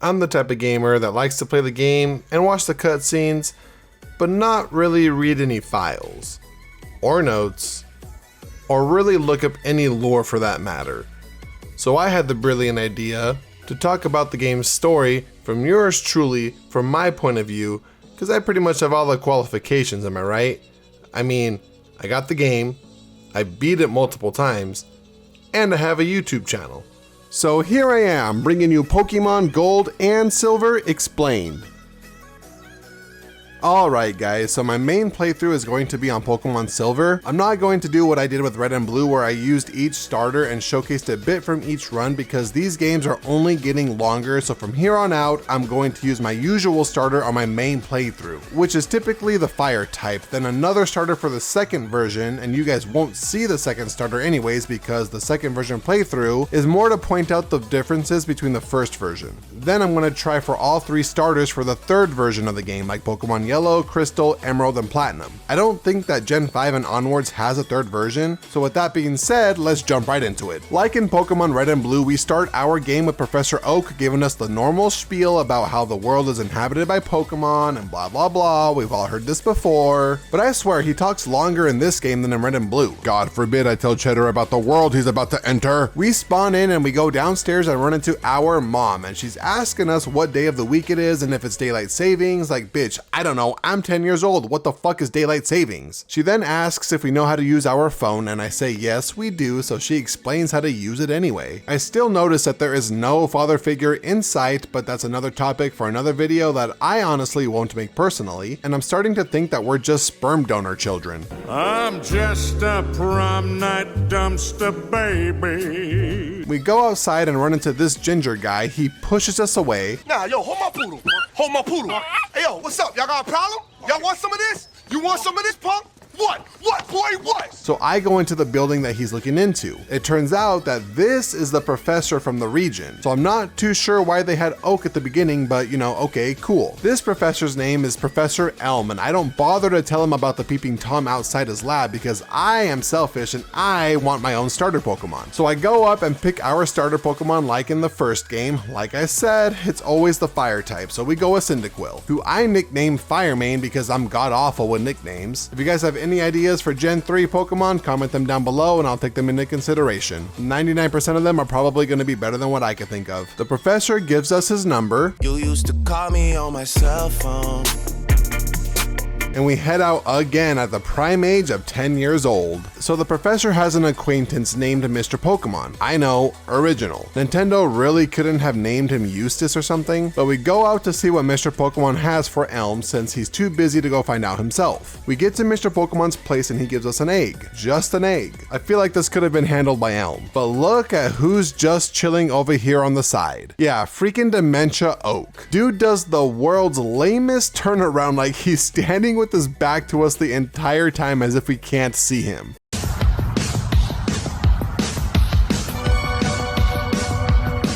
I'm the type of gamer that likes to play the game and watch the cutscenes, but not really read any files, or notes, or really look up any lore for that matter. So I had the brilliant idea to talk about the game's story from yours truly, from my point of view, because I pretty much have all the qualifications, am I right? I mean, I got the game, I beat it multiple times, and I have a YouTube channel. So here I am, bringing you Pokemon Gold and Silver Explained. Alright guys, so my main playthrough is going to be on Pokemon Silver. I'm not going to do what I did with Red and Blue where I used each starter and showcased a bit from each run because these games are only getting longer, so from here on out, I'm going to use my usual starter on my main playthrough, which is typically the Fire type, then another starter for the second version, and you guys won't see the second starter anyways because the second version playthrough is more to point out the differences between the first version. Then I'm going to try for all three starters for the third version of the game, like Pokemon Yellow, Crystal, Emerald, and Platinum. I don't think that Gen 5 and onwards has a third version, so with that being said, let's jump right into it. Like in Pokemon Red and Blue, we start our game with Professor Oak giving us the normal spiel about how the world is inhabited by Pokemon and blah blah blah, we've all heard this before, but I swear he talks longer in this game than in Red and Blue. God forbid I tell Cheddar about the world he's about to enter. We spawn in and we go downstairs and run into our mom, and she's asking us what day of the week it is and if it's daylight savings. Like, bitch, I don't know, I'm 10 years old, what the fuck is daylight savings? She then asks if we know how to use our phone, and I say yes we do, so she explains how to use it anyway. I still notice that there is no father figure in sight, but that's another topic for another video that I honestly won't make personally, and I'm starting to think that we're just sperm donor children. I'm just a prom night dumpster baby. We go outside and run into this ginger guy. He pushes us away. Nah, yo, hold my poodle. Hold my poodle. Hey, yo, what's up? Y'all got a problem? Y'all want some of this? You want some of this, punk? What? What, boy, what? So I go into the building that he's looking into. It turns out that this is the professor from the region. So I'm not too sure why they had Oak at the beginning, but you know, okay, cool. This professor's name is Professor Elm, and I don't bother to tell him about the peeping Tom outside his lab because I am selfish and I want my own starter Pokemon. So I go up and pick our starter Pokemon like in the first game. Like I said, it's always the fire type, so we go with Cyndaquil, who I nicknamed Firemane because I'm god awful with nicknames. If you guys have any ideas for Gen 3 Pokemon, comment them down below and I'll take them into consideration. 99% of them are probably going to be better than what I could think of. The professor gives us his number. You used to call me on my cell phone. And we head out again at the prime age of 10 years old. So the professor has an acquaintance named Mr. Pokemon. I know, original. Nintendo really couldn't have named him Eustace or something, but we go out to see what Mr. Pokemon has for Elm since he's too busy to go find out himself. We get to Mr. Pokemon's place and he gives us an egg. Just an egg. I feel like this could have been handled by Elm. But look at who's just chilling over here on the side. Yeah, freaking Dementia Oak. Dude does the world's lamest turnaround, like he's standing with his back to us the entire time as if we can't see him.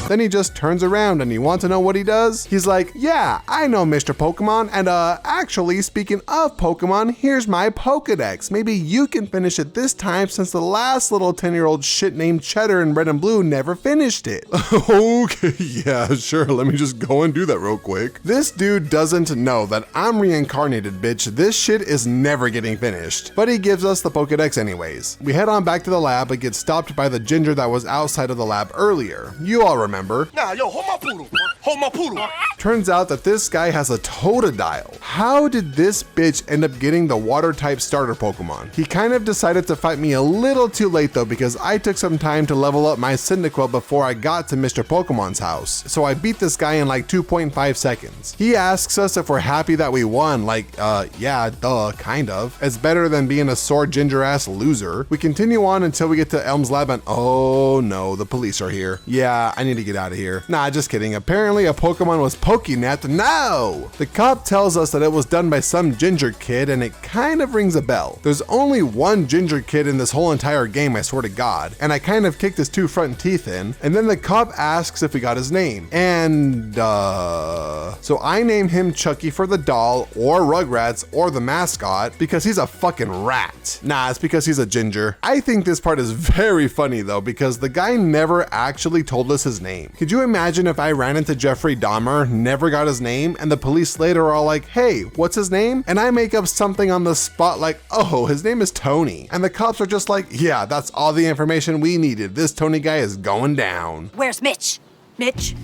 Then he just turns around and you want to know what he does? He's like, yeah, I know Mr. Pokemon, and actually speaking of Pokemon, here's my Pokedex. Maybe you can finish it this time since the last little 10-year-old shit named Cheddar in Red and Blue never finished it. Okay, yeah, sure, let me just go and do that real quick. This dude doesn't know that I'm reincarnated, bitch. This shit is never getting finished. But he gives us the Pokedex anyways. We head on back to the lab but get stopped by the ginger that was outside of the lab earlier. You all remember. Nah, yo, hold my poodle. Hold my poodle. Turns out that this guy has a Totodile. How did this bitch end up getting the water type starter Pokemon? He kind of decided to fight me a little too late though because I took some time to level up my Cyndaquil before I got to Mr. Pokemon's house. So I beat this guy in like 2.5 seconds. He asks us if we're happy that we won, like, yeah, duh, kind of. It's better than being a sore ginger ass loser. We continue on until we get to Elm's lab and oh no, the police are here. Yeah, I need to get out of here. Nah, just kidding. Apparently a Pokemon was Pokenapped. No! The cop tells us that it was done by some ginger kid and it kind of rings a bell. There's only one ginger kid in this whole entire game, I swear to God, and I kind of kicked his two front teeth in, and then the cop asks if we got his name. And so I name him Chucky for the doll or Rugrats or the mascot because he's a fucking rat. Nah, it's because he's a ginger. I think this part is very funny though because the guy never actually told us his name. Could you imagine if I ran into Jeffrey Dahmer, never got his name, and the police later are all like, hey, what's his name? And I make up something on the spot like, oh, his name is Tony. And the cops are just like, yeah, that's all the information we needed. This Tony guy is going down. Where's Mitch? Mitch,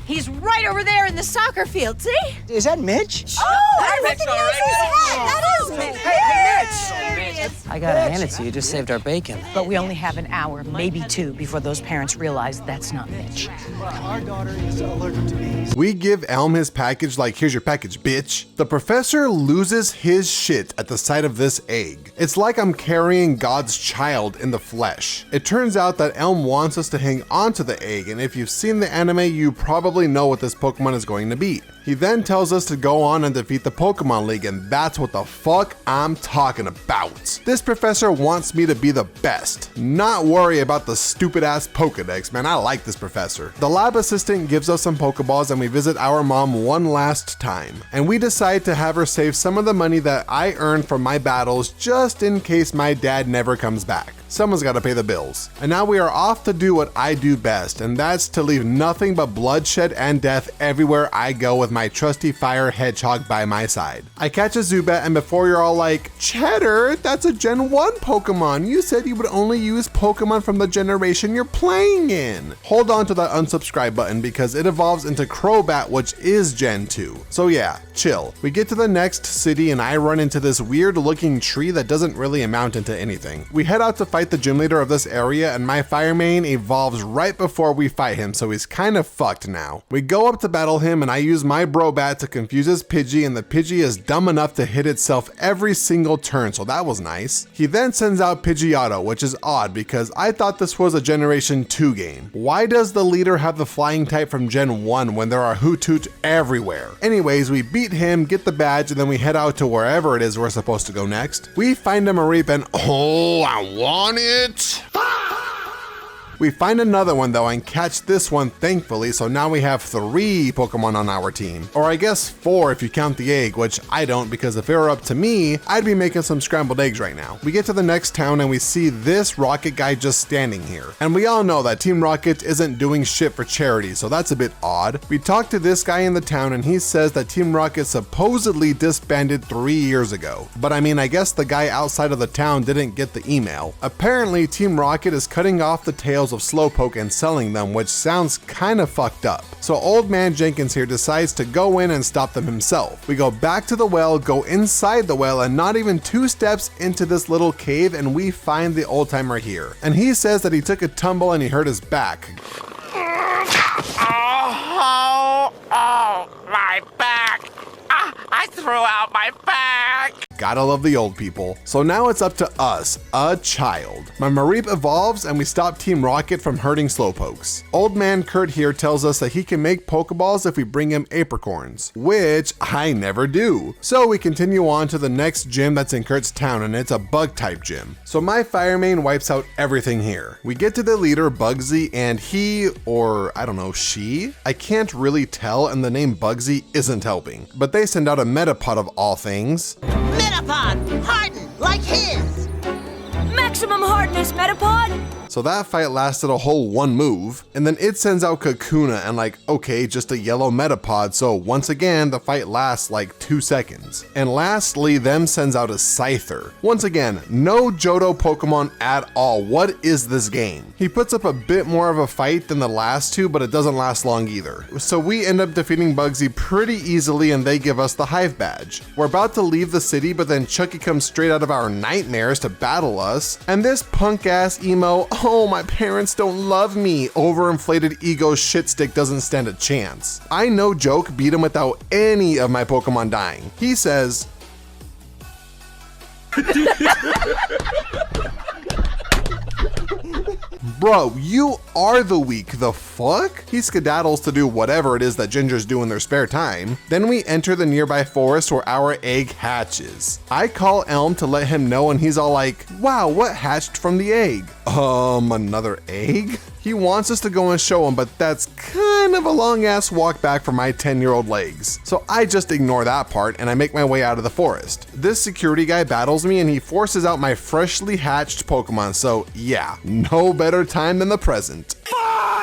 he's right over there in the soccer field, see? Is that Mitch? Oh, I recognize his hat. That is Mitch. Hey, Mitch! I gotta hand it to you, just saved our bacon. But we only have an hour, maybe two, before those parents realize that's not Mitch. Our daughter is allergic to bees. We give Elm his package like, here's your package, bitch. The professor loses his shit at the sight of this egg. It's like I'm carrying God's child in the flesh. It turns out that Elm wants us to hang onto the egg, and if you've seen the anime, you probably know what this Pokemon is going to be. He then tells us to go on and defeat the Pokemon League, and that's what the fuck I'm talking about. This professor wants me to be the best, not worry about the stupid ass Pokedex, man. I like this professor. The lab assistant gives us some Pokeballs and we visit our mom one last time. And we decide to have her save some of the money that I earned from my battles just in case my dad never comes back. Someone's got to pay the bills. And now we are off to do what I do best, and that's to leave nothing but bloodshed and death everywhere I go with my trusty fire hedgehog by my side. I catch a Zubat, and before you're all like, Cheddar, that's a Gen 1 Pokemon. You said you would only use Pokemon from the generation you're playing in. Hold on to that unsubscribe button because it evolves into Crobat, which is Gen 2. So yeah, chill. We get to the next city and I run into this weird looking tree that doesn't really amount into anything. We head out to fight the gym leader of this area and my fire main evolves right before we fight him, so he's kind of fucked now. We go up to battle him and I use my Brobat to confuse his Pidgey, and the Pidgey is dumb enough to hit itself every single turn, so that was nice. He then sends out Pidgeotto, which is odd because I thought this was a Generation 2 game. Why does the leader have the flying type from Gen 1 when there are Hoothoot everywhere? Anyways, we beat him, get the badge, and then we head out to wherever it is we're supposed to go next. We find a Mareep and oh, I want it! We find another one though and catch this one thankfully, so now we have 3 Pokemon on our team. Or I guess 4 if you count the egg, which I don't because if it were up to me, I'd be making some scrambled eggs right now. We get to the next town and we see this Rocket guy just standing here. And we all know that Team Rocket isn't doing shit for charity, so that's a bit odd. We talk to this guy in the town and he says that Team Rocket supposedly disbanded 3 years ago. But I mean, I guess the guy outside of the town didn't get the email. Apparently, Team Rocket is cutting off the tails of Slowpoke and selling them, which sounds kind of fucked up. So old man Jenkins here decides to go in and stop them himself. We go back to the well, go inside the well, and not even 2 steps into this little cave and we find the old timer here. And he says that he took a tumble and he hurt his back. Oh, my back. I threw out my back. Gotta love the old people. So now it's up to us, a child. My Mareep evolves and we stop Team Rocket from hurting Slowpokes. Old man Kurt here tells us that he can make Pokeballs if we bring him apricorns, which I never do. So we continue on to the next gym that's in Kurt's town and it's a bug type gym. So my fire main wipes out everything here. We get to the leader Bugsy and he, or I don't know, she? I can't really tell and the name Bugsy isn't helping. But they send out a Metapod of all things. Metapod, hardened like his. Maximum hardness, Metapod! So that fight lasted a whole 1 move, and then it sends out Kakuna and like, okay, just a yellow Metapod, so once again, the fight lasts like 2 seconds. And lastly, them sends out a Scyther. Once again, no Johto Pokemon at all. What is this game? He puts up a bit more of a fight than the last 2, but it doesn't last long either. So we end up defeating Bugsy pretty easily and they give us the Hive Badge. We're about to leave the city, but then Chucky comes straight out of our nightmares to battle us, and this punk-ass emo, oh, my parents don't love me, overinflated ego shitstick doesn't stand a chance. I no joke beat him without any of my Pokemon dying. He says, bro, you are the weak, the fuck? He skedaddles to do whatever it is that gingers do in their spare time. Then we enter the nearby forest where our egg hatches. I call Elm to let him know and he's all like, wow, what hatched from the egg? Another egg? He wants us to go and show him, but that's kind of a long ass walk back for my 10-year-old legs. So I just ignore that part and I make my way out of the forest. This security guy battles me and he forces out my freshly hatched Pokemon, so yeah, no better time than the present.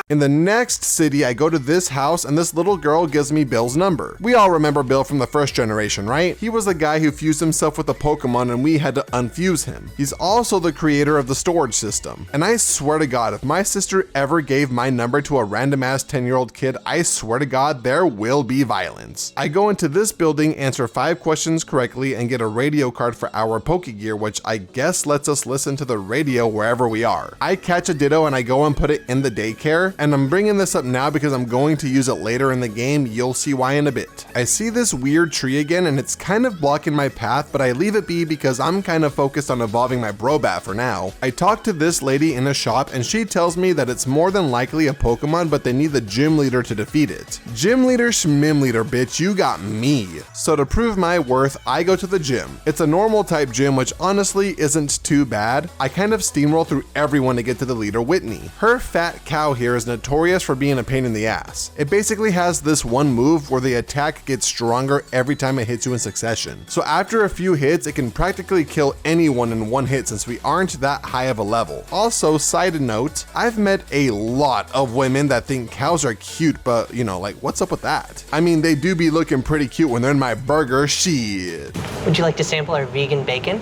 In the next city, I go to this house and this little girl gives me Bill's number. We all remember Bill from the first generation, right? He was the guy who fused himself with a Pokemon and we had to unfuse him. He's also the creator of the storage system. And I swear to God, if my sister ever gave my number to a random ass 10-year-old kid, I swear to God, there will be violence. I go into this building, answer 5 questions correctly, and get a radio card for our Pokegear, which I guess lets us listen to the radio wherever we are. I catch a Ditto and I go and put it in the daycare, and I'm bringing this up now because I'm going to use it later in the game. You'll see why in a bit. I see this weird tree again and it's kind of blocking my path, but I leave it be because I'm kind of focused on evolving my Brobat for now. I talk to this lady in a shop and she tells me that it's more than likely a Pokemon, but they need the gym leader to defeat it. Gym leader schmim leader, bitch, you got me. So to prove my worth, I go to the gym. It's a normal type gym, which honestly isn't too bad. I kind of steamroll through everyone to get to the leader, Whitney. Her fat cow here is notorious for being a pain in the ass. It basically has this one move where the attack gets stronger every time it hits you in succession. So after a few hits, it can practically kill anyone in one hit since we aren't that high of a level. Also, side note, I've met a lot of women that think cows are cute, but you know, like, what's up with that? I mean, they do be looking pretty cute when they're in my burger, shit. Would you like to sample our vegan bacon?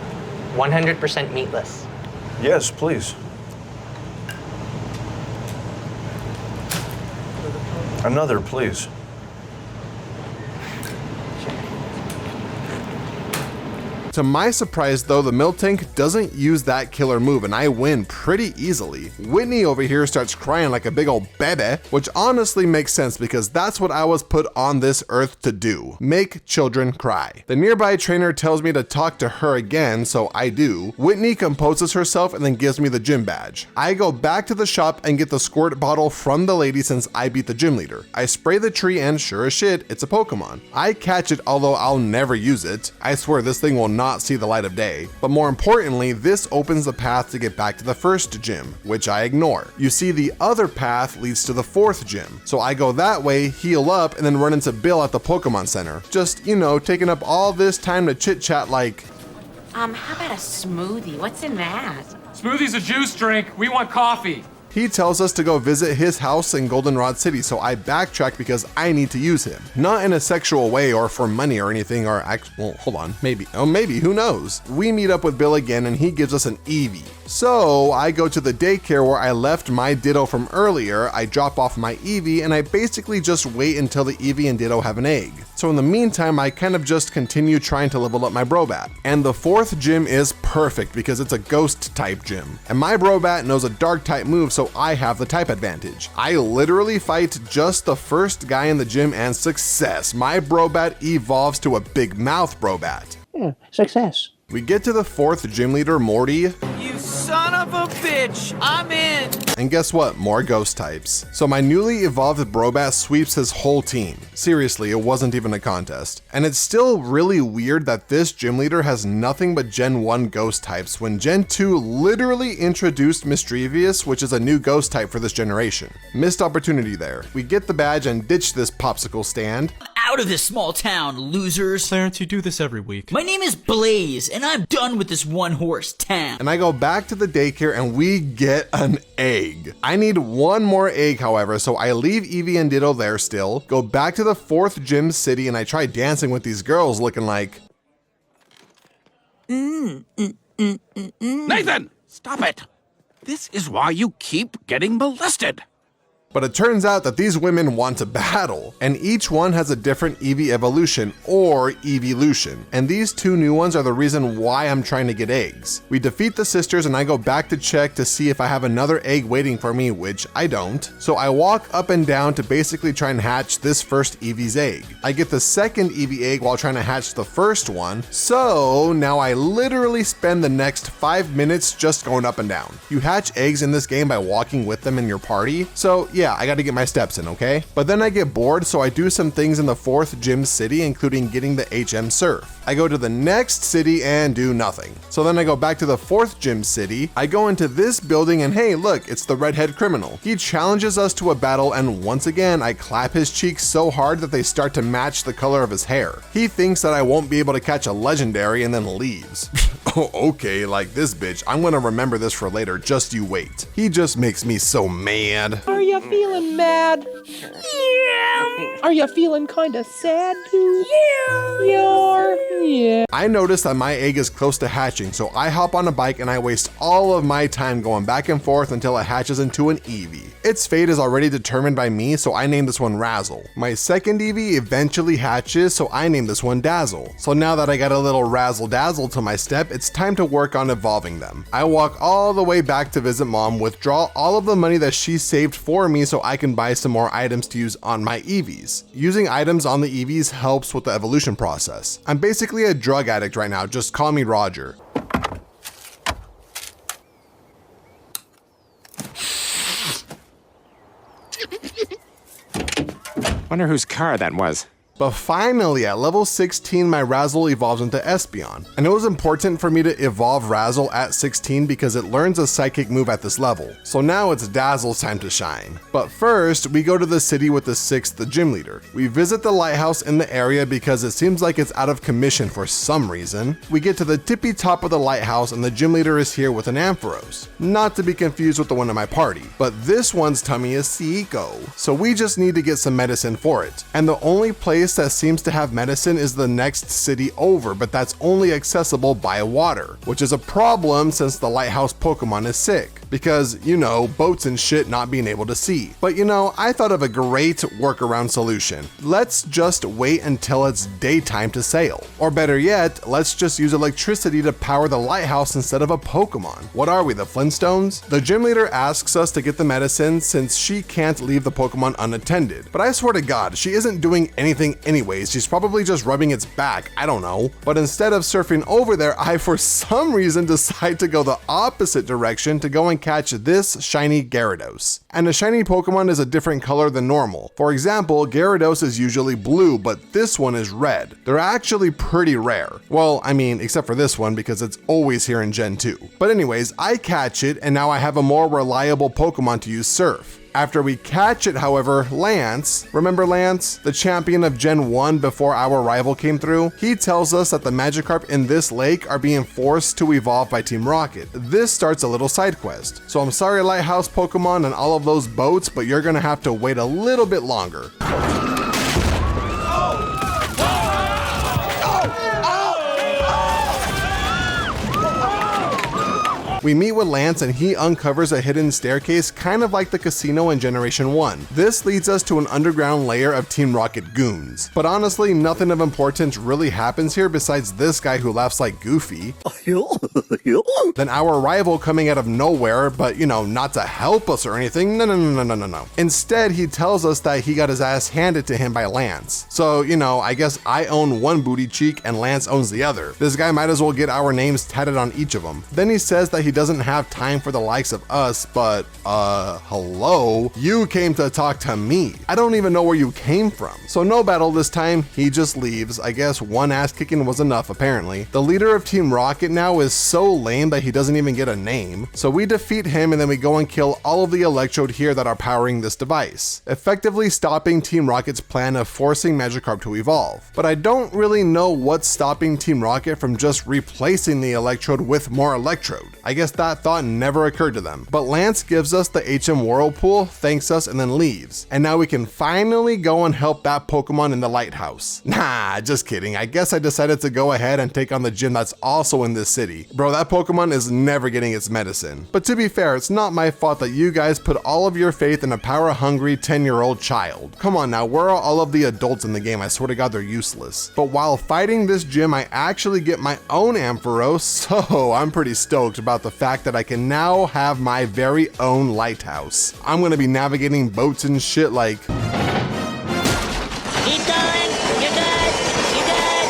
100% meatless. Yes, please. Another, please. To my surprise though, the Miltank doesn't use that killer move and I win pretty easily. Whitney over here starts crying like a big old baby, which honestly makes sense because that's what I was put on this earth to do. Make children cry. The nearby trainer tells me to talk to her again, so I do. Whitney composes herself and then gives me the gym badge. I go back to the shop and get the squirt bottle from the lady since I beat the gym leader. I spray the tree and sure as shit, it's a Pokemon. I catch it, although I'll never use it. I swear this thing will not see the light of day. But more importantly, this opens the path to get back to the first gym, which I ignore. You see, the other path leads to the 4th gym. So I go that way, heal up, and then run into Bill at the Pokemon Center. Just, you know, taking up all this time to chit chat like, how about a smoothie? What's in that? Smoothie's a juice drink. We want coffee. He tells us to go visit his house in Goldenrod City, so I backtrack because I need to use him. Not in a sexual way or for money or anything, or well, hold on, maybe. Oh, maybe, who knows? We meet up with Bill again and he gives us an Eevee. So I go to the daycare where I left my Ditto from earlier, I drop off my Eevee, and I basically just wait until the Eevee and Ditto have an egg. So in the meantime, I kind of just continue trying to level up my Brobat. And the 4th gym is perfect because it's a ghost type gym. And my Brobat knows a dark type move, so I have the type advantage. I literally fight just the first guy in the gym and success. My Brobat evolves to a big mouth Brobat. Yeah, success. We get to the 4th gym leader, Morty. You son of a bitch! I'm in! And guess what? More ghost types. So my newly evolved Brobat sweeps his whole team. Seriously, it wasn't even a contest. And it's still really weird that this gym leader has nothing but Gen 1 ghost types when Gen 2 literally introduced Mischievous, which is a new ghost type for this generation. Missed opportunity there. We get the badge and ditch this popsicle stand. Out of this small town, losers. Clarence, you do this every week. My name is Blaze, and I'm done with this one-horse town. And I go back to the daycare and we get an egg. I need one more egg, however, so I leave Eevee and Ditto there still, go back to the 4th gym city, and I try dancing with these girls looking like... Nathan, stop it. This is why you keep getting molested. But it turns out that these women want to battle, and each one has a different Eevee evolution, or Eeveelution, and these 2 new ones are the reason why I'm trying to get eggs. We defeat the sisters and I go back to check to see if I have another egg waiting for me, which I don't. So I walk up and down to basically try and hatch this first Eevee's egg. I get the second Eevee egg while trying to hatch the first one, so now I literally spend the next 5 minutes just going up and down. You hatch eggs in this game by walking with them in your party, so yeah, I gotta get my steps in, okay? But then I get bored, so I do some things in the 4th gym city, including getting the HM Surf. I go to the next city and do nothing. So then I go back to the 4th gym city, I go into this building and hey, look, it's the redhead criminal. He challenges us to a battle and once again, I clap his cheeks so hard that they start to match the color of his hair. He thinks that I won't be able to catch a legendary and then leaves. Oh, okay, like this bitch. I'm gonna remember this for later, just you wait. He just makes me so mad. Are you feeling mad? Yeah. Are you feeling kinda sad too? Yeah. I notice that my egg is close to hatching, so I hop on a bike and I waste all of my time going back and forth until it hatches into an Eevee. Its fate is already determined by me, so I named this one Razzle. My second Eevee eventually hatches, so I named this one Dazzle. So now that I got a little razzle dazzle to my step, it's time to work on evolving them. I walk all the way back to visit mom, withdraw all of the money that she saved for me so I can buy some more items to use on my Eevees. Using items on the Eevees helps with the evolution process. I'm basically a drug addict right now, just call me Roger. Wonder whose car that was. But finally, at level 16, my Razzle evolves into Espeon. And it was important for me to evolve Razzle at 16 because it learns a psychic move at this level. So now it's Dazzle's time to shine. But first, we go to the city with the 6th gym leader. We visit the lighthouse in the area because it seems like it's out of commission for some reason. We get to the tippy top of the lighthouse and the gym leader is here with an Ampharos. Not to be confused with the one in my party, but this one's tummy is Seiko. So we just need to get some medicine for it. And the only place that seems to have medicine is the next city over, but that's only accessible by water, which is a problem since the lighthouse Pokemon is sick. Because, you know, boats and shit not being able to see. But you know, I thought of a great workaround solution. Let's just wait until it's daytime to sail. Or better yet, let's just use electricity to power the lighthouse instead of a Pokemon. What are we, the Flintstones? The gym leader asks us to get the medicine since she can't leave the Pokemon unattended. But I swear to God, she isn't doing anything anyways. She's probably just rubbing its back, I don't know. But instead of surfing over there, I for some reason decide to go the opposite direction to go and catch this shiny Gyarados. And a shiny Pokemon is a different color than normal. For example, Gyarados is usually blue, but this one is red. They're actually pretty rare. Well, I mean, except for this one because it's always here in Gen 2. But anyways, I catch it and now I have a more reliable Pokemon to use Surf. After we catch it, however, Lance, remember Lance, the champion of Gen 1 before our rival came through? He tells us that the Magikarp in this lake are being forced to evolve by Team Rocket. This starts a little side quest. So I'm sorry Lighthouse Pokemon and all of those boats, but you're gonna have to wait a little bit longer. We meet with Lance and he uncovers a hidden staircase kind of like the casino in Generation 1. This leads us to an underground layer of Team Rocket goons. But honestly, nothing of importance really happens here besides this guy who laughs like Goofy. Then our rival coming out of nowhere, but you know, not to help us or anything, no. Instead, he tells us that he got his ass handed to him by Lance. So, you know, I guess I own one booty cheek and Lance owns the other. This guy might as well get our names tatted on each of them. Then he says that he doesn't have time for the likes of us, but hello? You came to talk to me. I don't even know where you came from. So no battle this time, he just leaves. I guess one ass kicking was enough apparently. The leader of Team Rocket now is so lame that he doesn't even get a name. So we defeat him and then we go and kill all of the Electrode here that are powering this device, effectively stopping Team Rocket's plan of forcing Magikarp to evolve. But I don't really know what's stopping Team Rocket from just replacing the Electrode with more Electrode. I guess that thought never occurred to them. But Lance gives us the HM Whirlpool, thanks us, and then leaves. And now we can finally go and help that Pokemon in the lighthouse. Nah, just kidding. I guess I decided to go ahead and take on the gym that's also in this city. Bro, that Pokemon is never getting its medicine. But to be fair, it's not my fault that you guys put all of your faith in a power-hungry 10-year-old child. Come on now, where are all of the adults in the game? I swear to God, they're useless. But while fighting this gym, I actually get my own Ampharos, so I'm pretty stoked about the fact that I can now have my very own lighthouse. I'm gonna be navigating boats and shit like... Keep going! You're good! You're good!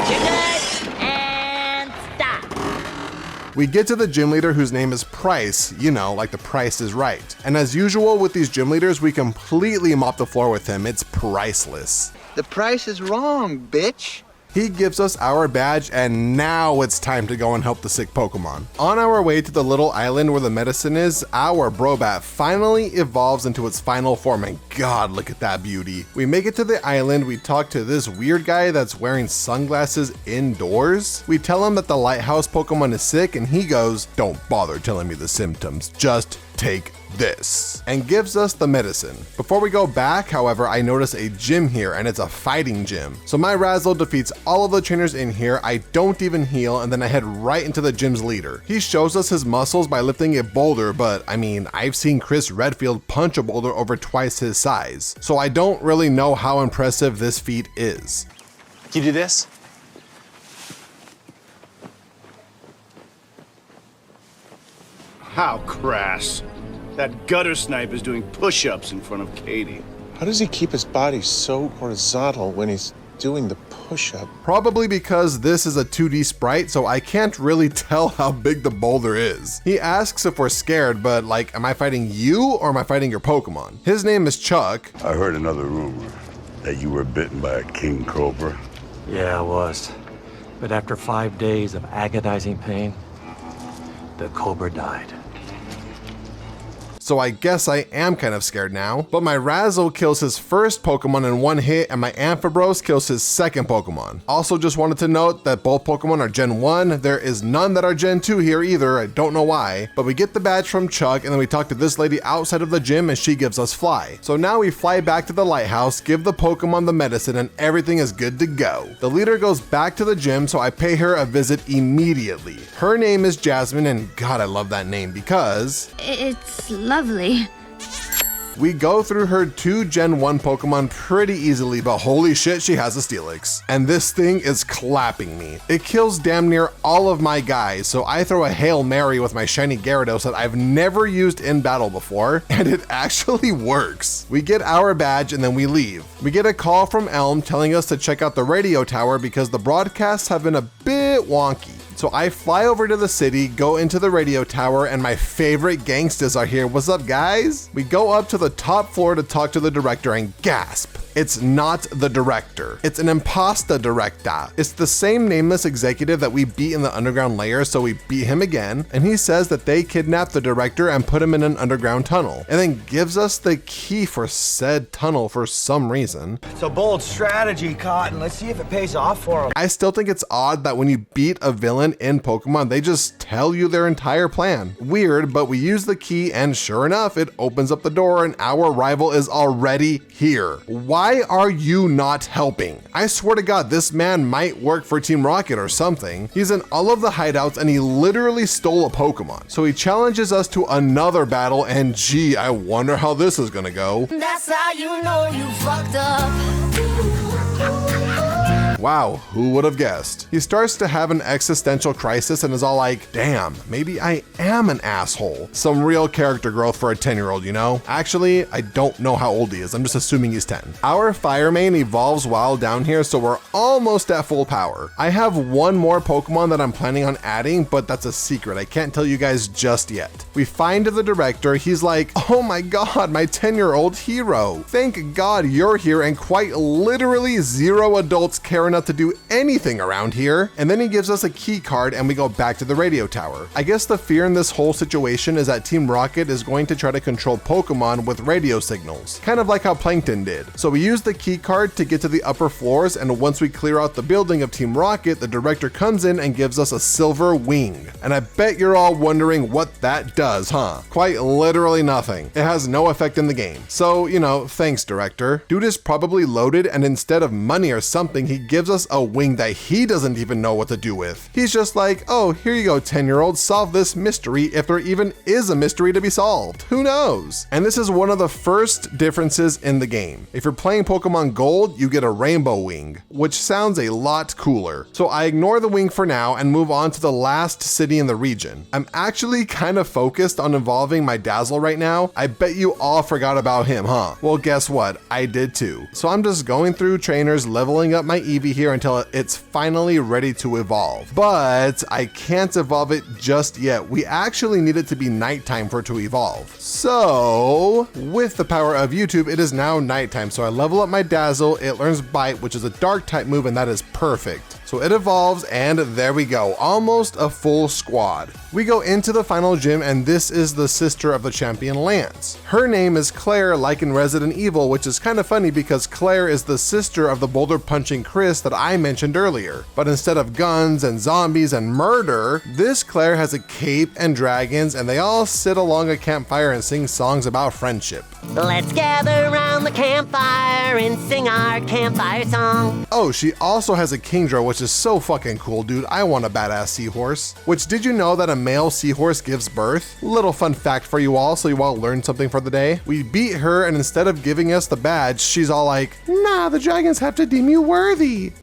You're good! And stop! We get to the gym leader whose name is Price, you know, like the price is right. And as usual with these gym leaders, we completely mop the floor with him. It's priceless. The price is wrong, bitch. He gives us our badge, and now it's time to go and help the sick Pokemon. On our way to the little island where the medicine is, our Brobat finally evolves into its final form, and God, look at that beauty. We make it to the island, we talk to this weird guy that's wearing sunglasses indoors. We tell him that the lighthouse Pokemon is sick, and he goes, "Don't bother telling me the symptoms, just take this," and gives us the medicine. Before we go back, however, I notice a gym here, and it's a fighting gym. So my Razzle defeats all of the trainers in here, I don't even heal, and then I head right into the gym's leader. He shows us his muscles by lifting a boulder, but I mean, I've seen Chris Redfield punch a boulder over twice his size, so I don't really know how impressive this feat is. Can you do this? How crass. That gutter snipe is doing push-ups in front of Katie. How does he keep his body so horizontal when he's doing the push-up? Probably because this is a 2D sprite, so I can't really tell how big the boulder is. He asks if we're scared, but like, am I fighting you or am I fighting your Pokemon? His name is Chuck. I heard another rumor that you were bitten by a king cobra. Yeah, I was. But after 5 days of agonizing pain, the cobra died. So I guess I am kind of scared now. But my Razzle kills his first Pokemon in one hit, and my Amphabros kills his second Pokemon. Also just wanted to note that both Pokemon are Gen 1. There is none that are Gen 2 here either, I don't know why. But we get the badge from Chuck, and then we talk to this lady outside of the gym, and she gives us Fly. So now we fly back to the lighthouse, give the Pokemon the medicine, and everything is good to go. The leader goes back to the gym, so I pay her a visit immediately. Her name is Jasmine, and God, I love that name because it's lovely. We go through her 2 Gen 1 Pokemon pretty easily, but holy shit, she has a Steelix. And this thing is clapping me. It kills damn near all of my guys, so I throw a Hail Mary with my shiny Gyarados that I've never used in battle before, and it actually works. We get our badge and then we leave. We get a call from Elm telling us to check out the radio tower because the broadcasts have been a bit wonky. So I fly over to the city, go into the radio tower, and my favorite gangsters are here. What's up, guys? We go up to the top floor to talk to the director and gasp. It's not the director. It's an imposter director. It's the same nameless executive that we beat in the underground layer, so we beat him again, and he says that they kidnapped the director and put him in an underground tunnel, and then gives us the key for said tunnel for some reason. It's a bold strategy, Cotton. Let's see if it pays off for him. I still think it's odd that when you beat a villain in Pokemon, they just tell you their entire plan. Weird, but we use the key, and sure enough, it opens up the door, and our rival is already here. Why are you not helping? I swear to God, this man might work for Team Rocket or something. He's in all of the hideouts and he literally stole a Pokemon. So he challenges us to another battle, and gee, I wonder how this is gonna go. That's how you know you fucked up. Wow, who would have guessed? He starts to have an existential crisis and is all like, damn, maybe I am an asshole. Some real character growth for a 10-year-old, you know? Actually, I don't know how old he is. I'm just assuming he's 10. Our Fire main evolves while down here, so we're almost at full power. I have one more Pokemon that I'm planning on adding, but that's a secret. I can't tell you guys just yet. We find the director. He's like, oh my God, my 10-year-old hero. Thank God you're here, and quite literally 0 adults care enough to do anything around here. And then he gives us a key card and we go back to the radio tower. I guess the fear in this whole situation is that Team Rocket is going to try to control Pokemon with radio signals, kind of like how Plankton did. So we use the key card to get to the upper floors, and once we clear out the building of Team Rocket, the director comes in and gives us a silver wing. And I bet you're all wondering what that does, huh? Quite literally nothing. It has no effect in the game. So, you know, thanks, director. Dude is probably loaded, and instead of money or something, he gives us a wing that he doesn't even know what to do with. He's just like, oh, here you go, 10-year-old, solve this mystery, if there even is a mystery to be solved. Who knows? And this is one of the first differences in the game. If you're playing Pokemon Gold, you get a rainbow wing, which sounds a lot cooler. So I ignore the wing for now and move on to the last city in the region. I'm actually kind of focused on evolving my Dazzle right now. I bet you all forgot about him, huh? Well, guess what? I did too. So I'm just going through trainers, leveling up my Eevee here until it's finally ready to evolve. But I can't evolve it just yet. We actually need it to be nighttime for it to evolve. So with the power of YouTube, it is now nighttime. So I level up my Dazzle, it learns Bite, which is a dark type move, and that is perfect. So it evolves, and there we go, almost a full squad. We go into the final gym, and this is the sister of the champion Lance. Her name is Claire, like in Resident Evil, which is kind of funny because Claire is the sister of the boulder punching Chris that I mentioned earlier. But instead of guns and zombies and murder, this Claire has a cape and dragons, and they all sit along a campfire and sing songs about friendship. Let's gather around the campfire and sing our campfire song. Oh, she also has a Kingdra, which is so fucking cool, dude. I want a badass seahorse. Which, did you know that a male seahorse gives birth? Little fun fact for you all, so you all learned something for the day. We beat her, and instead of giving us the badge, she's all like, nah, the dragons have to deem you worthy.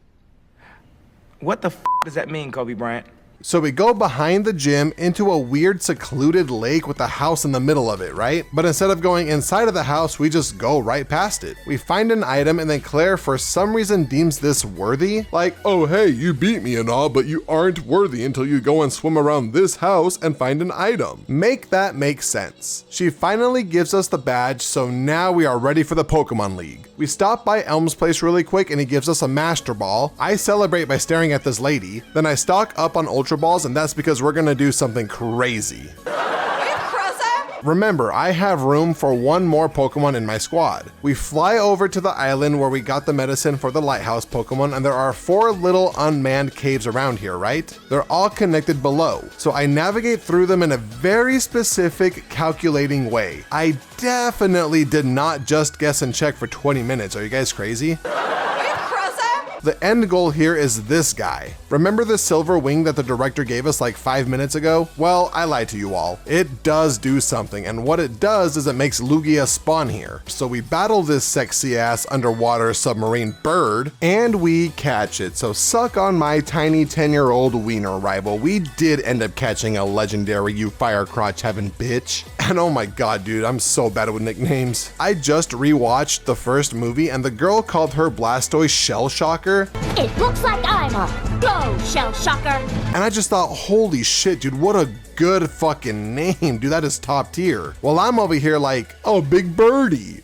What the does that mean, Kobe Bryant? So we go behind the gym into a weird secluded lake with a house in the middle of it, right? But instead of going inside of the house, we just go right past it. We find an item, and then Claire for some reason deems this worthy. Like, oh hey, you beat me and all, but you aren't worthy until you go and swim around this house and find an item. Make that make sense. She finally gives us the badge, so now we are ready for the Pokemon League. We stop by Elm's place really quick, and he gives us a Master Ball. I celebrate by staring at this lady. Then I stock up on Ultra Balls, and that's because we're gonna do something crazy. Remember, I have room for one more Pokemon in my squad. We fly over to the island where we got the medicine for the lighthouse Pokemon, and there are 4 little unmanned caves around here, right? They're all connected below. So I navigate through them in a very specific calculating way. I definitely did not just guess and check for 20 minutes. Are you guys crazy? The end goal here is this guy. Remember the silver wing that the director gave us like 5 minutes ago? Well, I lied to you all. It does do something, and what it does is it makes Lugia spawn here. So we battle this sexy ass underwater submarine bird, and we catch it. So suck on my tiny 10-year-old wiener rival. We did end up catching a legendary, you fire crotch heaven bitch. And oh my god, dude, I'm so bad with nicknames. I just rewatched the first movie, and the girl called her Blastoise Shell Shocker. It looks like I'm a go shell shocker. And I just thought, holy shit, dude, what a good fucking name. Dude, that is top tier. Well, I'm over here like, oh, Big Birdie.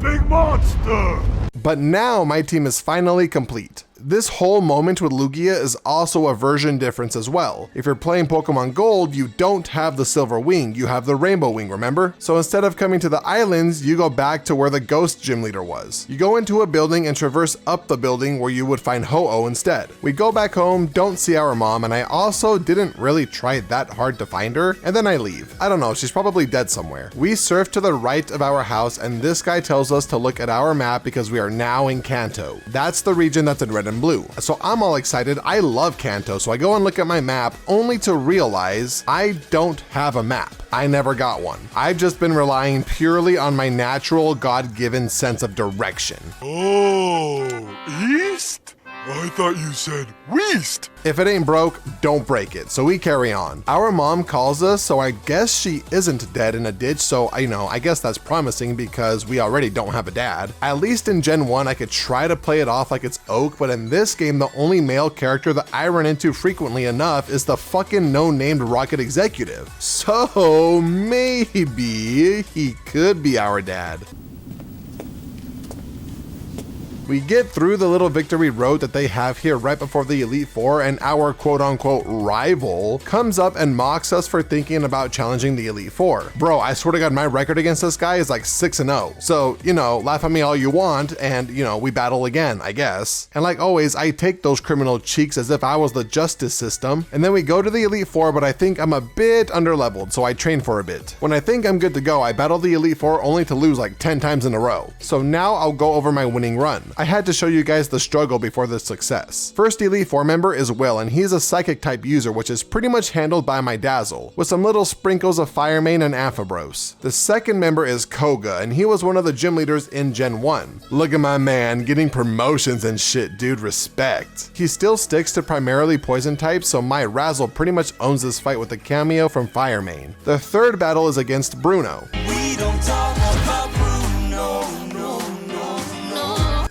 Big monster. But now my team is finally complete. This whole moment with Lugia is also a version difference as well. If you're playing Pokemon Gold, you don't have the silver wing, you have the rainbow wing, remember? So instead of coming to the islands, you go back to where the ghost gym leader was. You go into a building and traverse up the building where you would find Ho-Oh instead. We go back home, don't see our mom, and I also didn't really try that hard to find her, and then I leave. I don't know, she's probably dead somewhere. We surf to the right of our house, and this guy tells us to look at our map because we are now in Kanto. That's the region that's in red and blue. So I'm all excited. I love Kanto, so I go and look at my map only to realize I don't have a map. I never got one. I've just been relying purely on my natural, God-given sense of direction. Oh, east? I thought you said west. If it ain't broke, don't break it. So we carry on. Our mom calls us, so I guess she isn't dead in a ditch. So I guess that's promising because we already don't have a dad. At least in Gen 1, I could try to play it off like it's Oak, but in this game, the only male character that I run into frequently enough is the fucking no-named Rocket Executive. So maybe he could be our dad. We get through the little victory road that they have here right before the Elite Four, and our quote-unquote rival comes up and mocks us for thinking about challenging the Elite Four. Bro, I swear to God, my record against this guy is like 6-0. So, laugh at me all you want, and, we battle again, I guess. And like always, I take those criminal cheeks as if I was the justice system, and then we go to the Elite Four, but I think I'm a bit underleveled, so I train for a bit. When I think I'm good to go, I battle the Elite Four only to lose like 10 times in a row. So now I'll go over my winning run. I had to show you guys the struggle before the success. First Elite Four member is Will, and he's a psychic type user, which is pretty much handled by my Dazzle, with some little sprinkles of Fire Main and Amphibros. The second member is Koga, and he was one of the gym leaders in Gen 1. Look at my man, getting promotions and shit, dude, respect. He still sticks to primarily poison types, so my Razzle pretty much owns this fight with a cameo from Fire Main. The third battle is against Bruno. We don't talk about Bruno.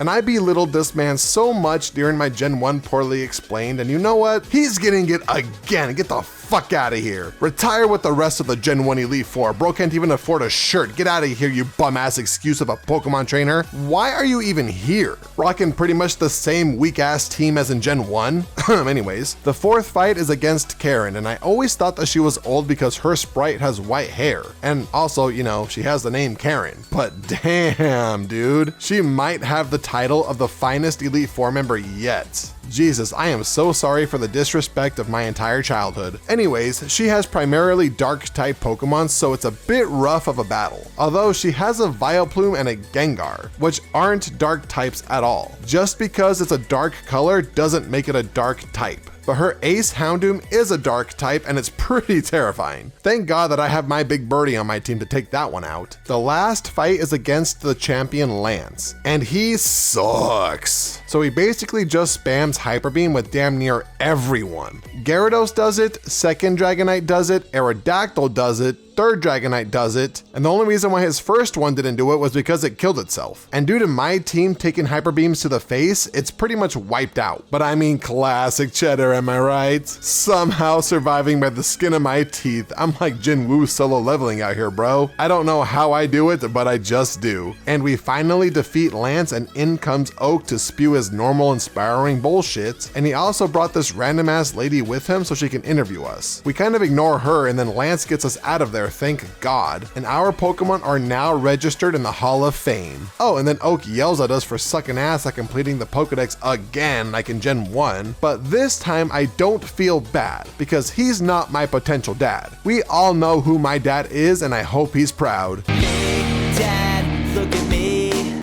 And I belittled this man so much during my Gen 1 Poorly Explained, and you know what? He's getting it again. Get the fuck out of here. Retire with the rest of the Gen 1 Elite Four. Bro can't even afford a shirt. Get out of here, you bum-ass excuse of a Pokemon trainer. Why are you even here? Rocking pretty much the same weak-ass team as in Gen 1? Anyways, the fourth fight is against Karen, and I always thought that she was old because her sprite has white hair. And also, you know, she has the name Karen. But damn, dude. She might have the title of the finest Elite Four member yet. Jesus, I am so sorry for the disrespect of my entire childhood. Anyways, she has primarily dark-type Pokemon, so it's a bit rough of a battle. Although she has a Vileplume and a Gengar, which aren't dark types at all. Just because it's a dark color doesn't make it a dark type. But her Ace Houndoom is a dark type and it's pretty terrifying. Thank God that I have my big birdie on my team to take that one out. The last fight is against the champion Lance, and he sucks. So he basically just spams Hyper Beam with damn near everyone. Gyarados does it, second Dragonite does it, Aerodactyl does it, third Dragonite does it, and the only reason why his first one didn't do it was because it killed itself. And due to my team taking Hyper Beams to the face, it's pretty much wiped out. But I mean, classic Cheddar, am I right? Somehow surviving by the skin of my teeth. I'm like Jin Woo solo leveling out here, bro. I don't know how I do it, but I just do. And we finally defeat Lance, and in comes Oak to spew his normal inspiring bullshit, and he also brought this random ass lady with him so she can interview us. We kind of ignore her, and then Lance gets us out of there, thank God. And our Pokemon are now registered in the Hall of Fame. Oh, and then Oak yells at us for sucking ass at completing the Pokedex again, like in Gen 1. But this time I don't feel bad, because he's not my potential dad. We all know who my dad is, and I hope he's proud. Dad, look at me.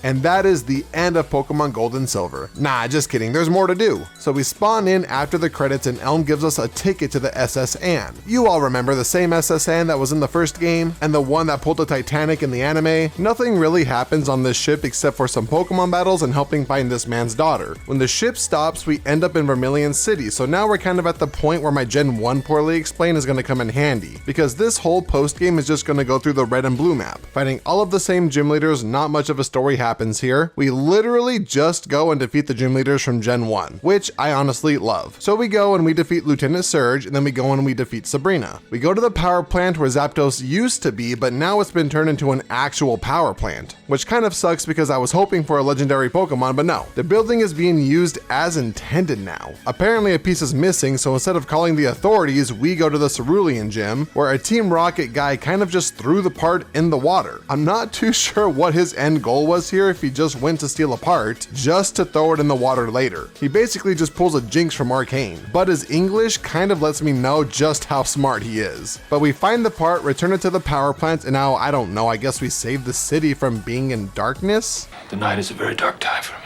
And that is the end of Pokemon Gold and Silver. Nah, just kidding, there's more to do. So we spawn in after the credits and Elm gives us a ticket to the SS Anne. You all remember the same SS Anne that was in the first game and the one that pulled the Titanic in the anime? Nothing really happens on this ship except for some Pokemon battles and helping find this man's daughter. When the ship stops, we end up in Vermilion City, so now we're kind of at the point where my Gen 1 Poorly Explained is going to come in handy, because this whole post game is just going to go through the Red and Blue map, fighting all of the same gym leaders. Not much of a story happens here. We literally just go and defeat the gym leaders from Gen 1, which I honestly love. So we go and we defeat Lieutenant Surge, and then we go and we defeat Sabrina. We go to the power plant where Zapdos used to be, but now it's been turned into an actual power plant, which kind of sucks because I was hoping for a legendary Pokemon, but no. The building is being used as intended now. Apparently a piece is missing, so instead of calling the authorities, we go to the Cerulean Gym, where a Team Rocket guy kind of just threw the part in the water. I'm not too sure what his end goal was here, if he just went to steal a part just to throw it in the water later. He basically just pulls a Jinx from Arcane, but his English kind of lets me know just how smart he is. But we find the part, return it to the power plant, and now, I don't know, I guess we save the city from being in darkness? The night is a very dark time for me.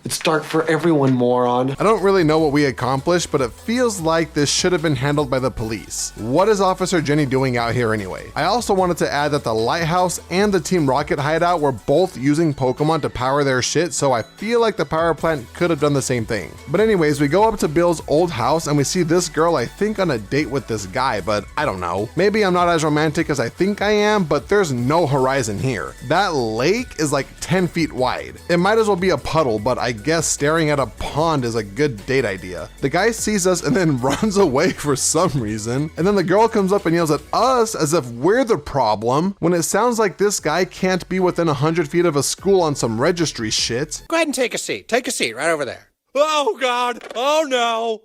It's dark for everyone, moron. I don't really know what we accomplished, but it feels like this should have been handled by the police. What is Officer Jenny doing out here anyway? I also wanted to add that the Lighthouse and the Team Rocket hideout were both using Pokemon to power their shit, so I feel like the power plant could have done the same thing. But anyways, we go up to Bill's old house and we see this girl, I think, on a date with this guy, but I don't know. Maybe I'm not as romantic as I think I am, but there's no horizon here. That lake is like 10 feet wide. It might as well be a puddle, but I guess staring at a pond is a good date idea. The guy sees us and then runs away for some reason, and then the girl comes up and yells at us as if we're the problem, when it sounds like this guy can't be within 100 feet of a school on some registry shit. Go ahead and take a seat. Take a seat right over there. Oh, God. Oh, no.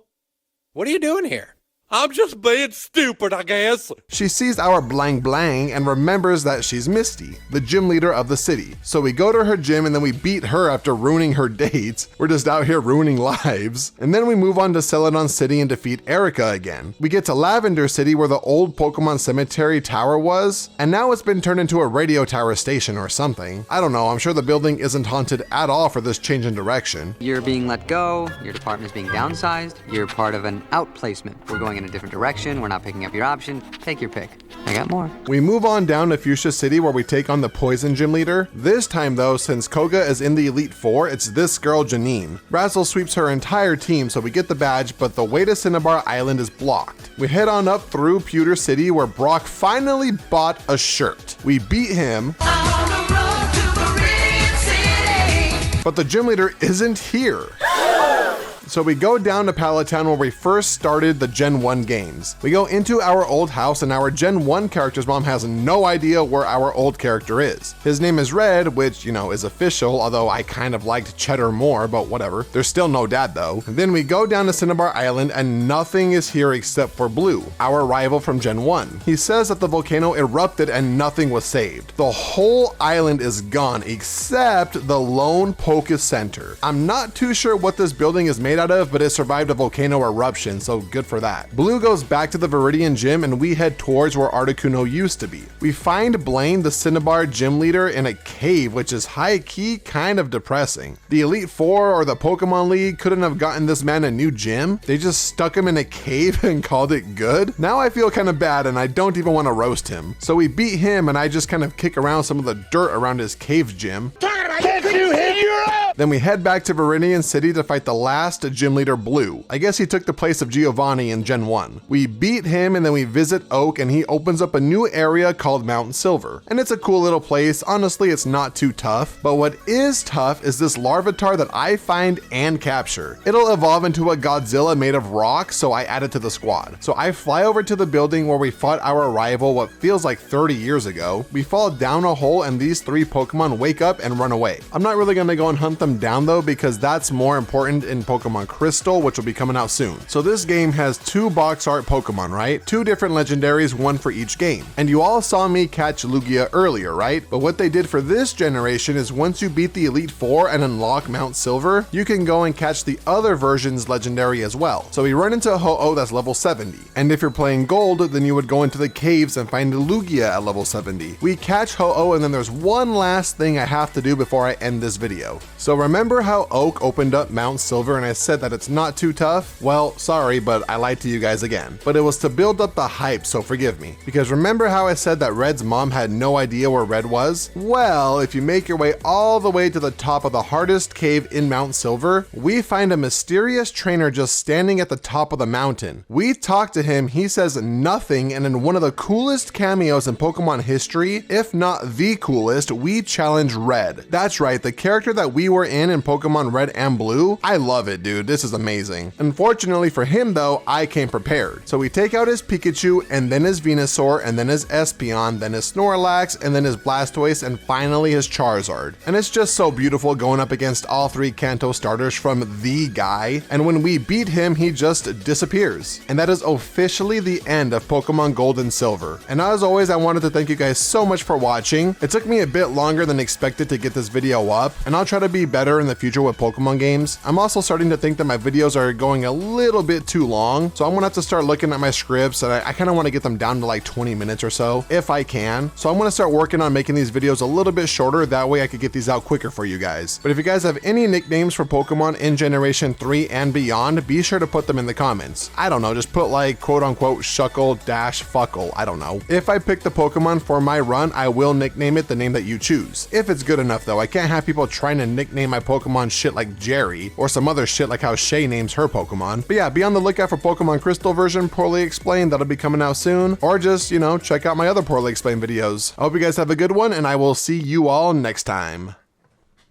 What are you doing here? I'm just being stupid, I guess. She sees our blang blang and remembers that she's Misty, the gym leader of the city. So we go to her gym and then we beat her after ruining her dates. We're just out here ruining lives. And then we move on to Celadon City and defeat Erica again. We get to Lavender City where the old Pokemon Cemetery Tower was, and now it's been turned into a radio tower station or something. I don't know, I'm sure the building isn't haunted at all for this change in direction. You're being let go, your department's being downsized, you're part of an outplacement. We're going in a different direction, we're not picking up your option, take your pick. I got more. We move on down to Fuchsia City where we take on the Poison Gym Leader. This time though, since Koga is in the Elite Four, it's this girl Janine. Razzle sweeps her entire team so we get the badge, but the way to Cinnabar Island is blocked. We head on up through Pewter City where Brock finally bought a shirt. We beat him. but the gym leader isn't here. So we go down to Pallet Town where we first started the Gen 1 games. We go into our old house and our Gen 1 character's mom has no idea where our old character is. His name is Red, which, is official, although I kind of liked Cheddar more, but whatever. There's still no dad though. And then we go down to Cinnabar Island and nothing is here except for Blue, our rival from Gen 1. He says that the volcano erupted and nothing was saved. The whole island is gone except the lone Pocus Center. I'm not too sure what this building is made out of, but it survived a volcano eruption, so good for that. Blue goes back to the Viridian gym and we head towards where Articuno used to be. We find Blaine, the Cinnabar gym leader, in a cave, which is high-key kind of depressing. The Elite Four or the Pokemon League couldn't have gotten this man a new gym. They just stuck him in a cave and called it good. Now I feel kind of bad and I don't even want to roast him. So we beat him and I just kind of kick around some of the dirt around his cave gym. Then we head back to Viridian City to fight the last gym leader, Blue. I guess he took the place of Giovanni in Gen 1. We beat him and then we visit Oak and he opens up a new area called Mount Silver. And it's a cool little place. Honestly, it's not too tough. But what is tough is this Larvitar that I find and capture. It'll evolve into a Godzilla made of rock, so I add it to the squad. So I fly over to the building where we fought our rival what feels like 30 years ago. We fall down a hole and these 3 Pokemon wake up and run away. I'm not really gonna go and hunt them down though, because that's more important in Pokemon Crystal, which will be coming out soon. So this game has 2 box art Pokemon, right? 2 different legendaries, 1 for each game. And you all saw me catch Lugia earlier, right? But what they did for this generation is once you beat the Elite Four and unlock Mount Silver, you can go and catch the other version's legendary as well. So we run into Ho-Oh that's level 70. And if you're playing Gold, then you would go into the caves and find Lugia at level 70. We catch Ho-Oh and then there's one last thing I have to do before I end this video. So remember how Oak opened up Mount Silver and I said that it's not too tough? Well, sorry, but I lied to you guys again. But it was to build up the hype, so forgive me. Because remember how I said that Red's mom had no idea where Red was? Well, if you make your way all the way to the top of the hardest cave in Mount Silver, we find a mysterious trainer just standing at the top of the mountain. We talk to him, he says nothing, and in one of the coolest cameos in Pokemon history, if not the coolest, we challenge Red. That's right, the character that we were in Pokemon Red and Blue. I love it, dude. This is amazing. Unfortunately for him though, I came prepared. So we take out his Pikachu and then his Venusaur and then his Espeon, then his Snorlax and then his Blastoise and finally his Charizard. And it's just so beautiful going up against all 3 Kanto starters from the guy. And when we beat him, he just disappears. And that is officially the end of Pokemon Gold and Silver. And as always, I wanted to thank you guys so much for watching. It took me a bit longer than expected to get this video up, and I'll try to be better in the future with Pokemon games. I'm also starting to think that my videos are going a little bit too long, so I'm gonna have to start looking at my scripts and I kind of want to get them down to like 20 minutes or so, if I can. So I'm gonna start working on making these videos a little bit shorter, that way I could get these out quicker for you guys. But if you guys have any nicknames for Pokemon in Generation 3 and beyond, be sure to put them in the comments. I don't know, just put like quote-unquote Shuckle-Fuckle, I don't know. If I pick the Pokemon for my run, I will nickname it the name that you choose. If it's good enough though, I can't have people trying to nickname my Pokemon shit like Jerry, or some other shit like how Shay names her Pokemon. But yeah, be on the lookout for Pokemon Crystal version Poorly Explained, that'll be coming out soon, or just, check out my other Poorly Explained videos. I hope you guys have a good one, and I will see you all next time.